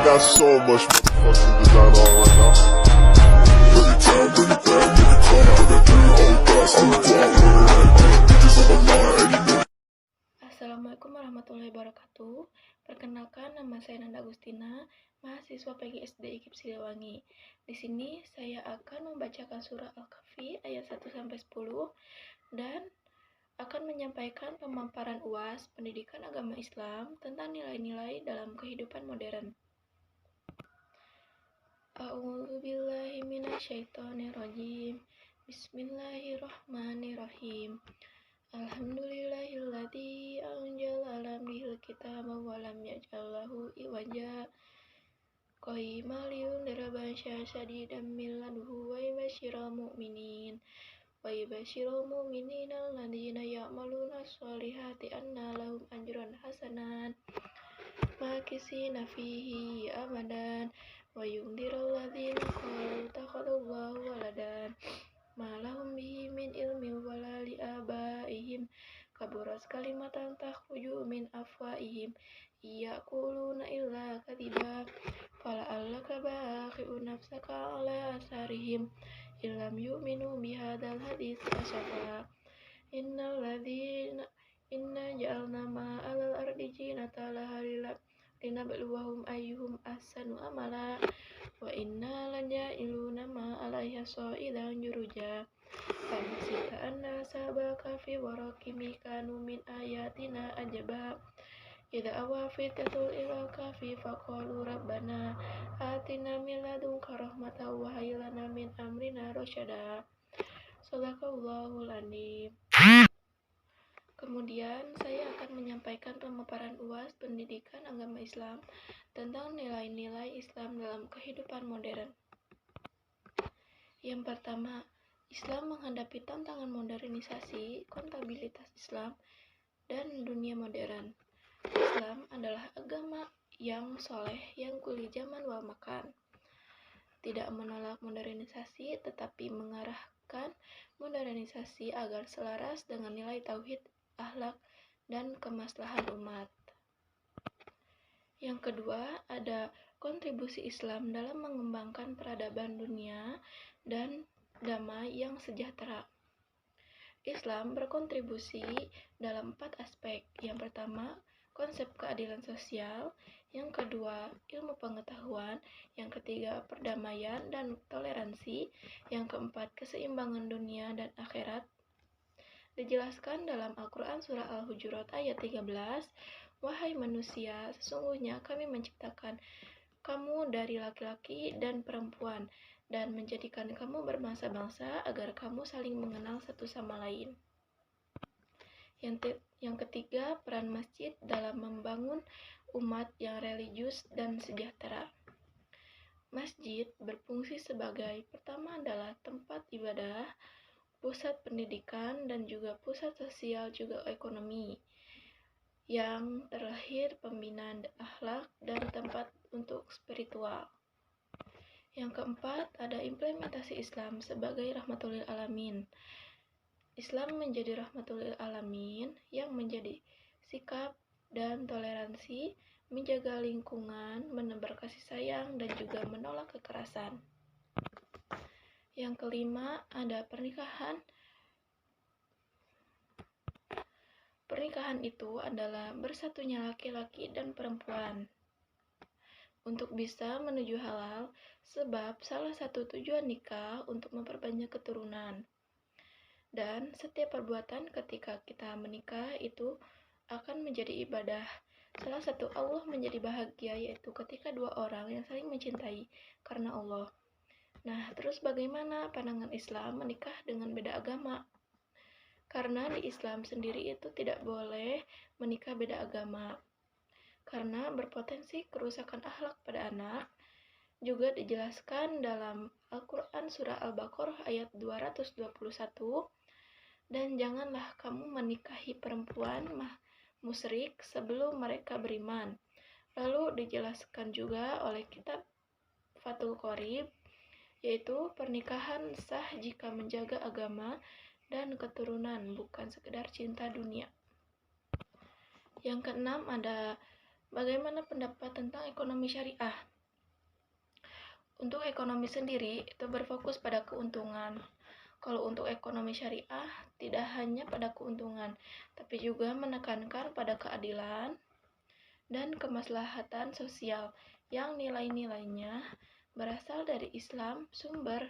got so much motherfucking design on right now. Bring it down, bring it back, make it clap. I got 3 whole thoughts on the block, bitches on my line, and you know. Assalamualaikum warahmatullahi wabarakatuh. Perkenalkan, nama saya Nanda Agustina, mahasiswa PGSD IKIP Siliwangi. Di sini saya akan membacakan surah Al-Kahfi ayat 1-10 dan akan menyampaikan pemaparan UAS Pendidikan Agama Islam tentang nilai-nilai dalam kehidupan modern. A'udzubillahi minasyaitonirrajim. Bismillahirrahmanirrahim. Alhamdulillahilladzi anzala ala abdihil kitaba wa lam yaj'al lahu iwaja qayyiman liyundira ba'san shadidan min ladunhu wa yubashshiral mu'minina alladzina ya'maluna sholihati anna lahum ajran hasanan makisina fihi abadan wa yundiral ladzina qalu takhadallahu waladan ma lahum bihi min ilmin wala li abaihim kaburas kalimatan takhruju min afwaihim yaquluna illa kadziba fala'allaka baqi'un nafsaka ala asarihim illam yu'minu bihadzal hadits asafa inna ja'alna ma 'alal ardi zinatan laha linabluwahum ayyuhum ahsanu amala wa inna laja'iluna ma 'alaiha sa'idan juruja fanasita anna ashabal kahfi wa raqimi kanu min ayatina ajaba idza awa fitatul ilal kahfi faqalu rabbana atina min ladunka rahmatan wa hayyi lana min amrina rasyada. Shadaqallahul adzim. Kemudian saya akan menyampaikan pemaparan UAS Pendidikan Agama Islam tentang nilai-nilai Islam dalam kehidupan modern. Yang pertama, Islam menghadapi tantangan modernisasi, kontabilitas Islam, dan dunia modern. Islam adalah agama yang soleh, yang kuli zaman wal makan. Tidak menolak modernisasi, tetapi mengarahkan modernisasi agar selaras dengan nilai tauhid, akhlak, dan kemaslahan umat. Yang kedua, ada kontribusi Islam dalam mengembangkan peradaban dunia dan damai yang sejahtera. Islam berkontribusi dalam 4 aspek. Yang pertama, konsep keadilan sosial. Yang kedua, ilmu pengetahuan. Yang ketiga, perdamaian dan toleransi. Yang keempat, keseimbangan dunia dan akhirat. Dijelaskan dalam Al-Quran Surah Al-Hujurat ayat 13, wahai manusia, sesungguhnya kami menciptakan kamu dari laki-laki dan perempuan dan menjadikan kamu berbangsa-bangsa agar kamu saling mengenal satu sama lain. Yang ketiga, peran masjid dalam membangun umat yang religius dan sejahtera. Masjid berfungsi sebagai pertama adalah tempat ibadah, pusat pendidikan, dan juga pusat sosial juga ekonomi yang terlahir pembinaan akhlak dan tempat untuk spiritual. Yang keempat, ada implementasi Islam sebagai rahmatul lil alamin. Islam menjadi rahmatul lil alamin yang menjadi sikap dan toleransi, menjaga lingkungan, menebar kasih sayang, dan juga menolak kekerasan. Yang kelima, ada pernikahan. Pernikahan itu adalah bersatunya laki-laki dan perempuan untuk bisa menuju halal, sebab salah satu tujuan nikah untuk memperbanyak keturunan. Dan setiap perbuatan ketika kita menikah itu akan menjadi ibadah. Salah satu Allah menjadi bahagia, yaitu ketika dua orang yang saling mencintai karena Allah. Nah, terus bagaimana pandangan Islam menikah dengan beda agama? Karena di Islam sendiri itu tidak boleh menikah beda agama. Karena berpotensi kerusakan akhlak pada anak. Juga dijelaskan dalam Al-Quran Surah Al-Baqarah ayat 221. Dan janganlah kamu menikahi perempuan musyrik sebelum mereka beriman. Lalu dijelaskan juga oleh kitab Fathul Qorib, yaitu pernikahan sah jika menjaga agama dan keturunan, bukan sekedar cinta dunia. Yang keenam, ada bagaimana pendapat tentang ekonomi syariah. Untuk ekonomi sendiri, itu berfokus pada keuntungan. Kalau untuk ekonomi syariah, tidak hanya pada keuntungan, tapi juga menekankan pada keadilan dan kemaslahatan sosial yang nilai-nilainya berasal dari Islam, sumber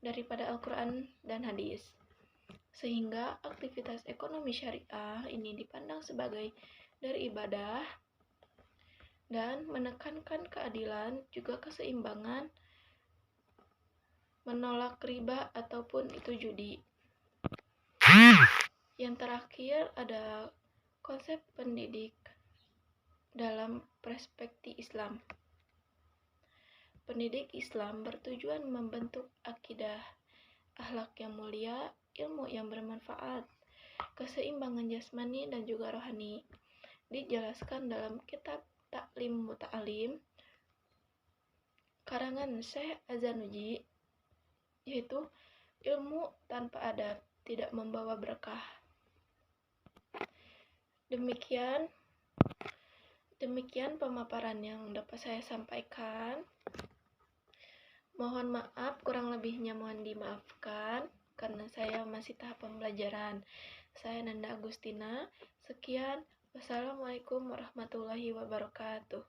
daripada Al-Quran dan hadis. Sehingga aktivitas ekonomi syariah ini dipandang sebagai dari ibadah dan menekankan keadilan juga keseimbangan, menolak riba ataupun itu judi. Yang terakhir ada konsep pendidik dalam perspektif Islam. Pendidik Islam bertujuan membentuk akidah, akhlak yang mulia, ilmu yang bermanfaat, keseimbangan jasmani dan juga rohani. Dijelaskan dalam kitab Ta'lim Muta'alim karangan Syekh Azanuji, yaitu ilmu tanpa adab tidak membawa berkah. Demikian pemaparan yang dapat saya sampaikan. Mohon maaf, kurang lebihnya mohon dimaafkan karena saya masih tahap pembelajaran. Saya Nanda Agustina. Sekian. Wassalamualaikum warahmatullahi wabarakatuh.